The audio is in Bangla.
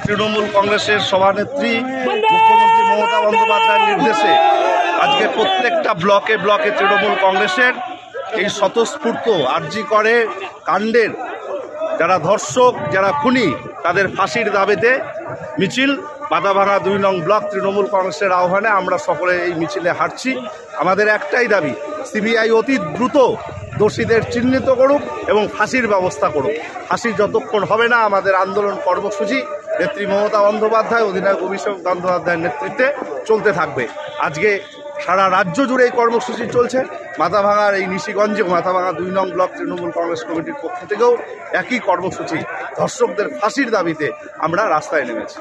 তৃণমূল কংগ্রেসের সভানেত্রী মুখ্যমন্ত্রী মমতা বন্দ্যোপাধ্যায়ের নির্দেশে আজকে প্রত্যেকটা ব্লকে ব্লকে তৃণমূল কংগ্রেসের এই স্বতঃস্ফূর্ত আরজি করে কাণ্ডের যারা ধর্ষক যারা খুনি তাদের ফাঁসির দাবিতে মিছিল মাথাভাঙা ২ নং ব্লক তৃণমূল কংগ্রেসের আহ্বানে আমরা সকলে এই মিছিলে হাঁটছি। আমাদের একটাই দাবি, সিবিআই অতি দ্রুত দোষীদের চিহ্নিত করুক এবং ফাঁসির ব্যবস্থা করুক। ফাঁসি যতক্ষণ হবে না আমাদের আন্দোলন কর্মসূচি নেত্রী মমতা বন্দ্যোপাধ্যায় অধিনায়ক অভিষেক বন্দ্যোপাধ্যায়ের নেতৃত্বে চলতে থাকবে। আজকে সারা রাজ্য জুড়ে এই কর্মসূচি চলছে। মাথাভাঙার এই নিশিগঞ্জে মাথাভাঙা ২ নং ব্লক তৃণমূল কংগ্রেস কমিটির পক্ষ থেকেও একই কর্মসূচি, ধর্ষকদের ফাঁসির দাবিতে আমরা রাস্তায় নেমেছি।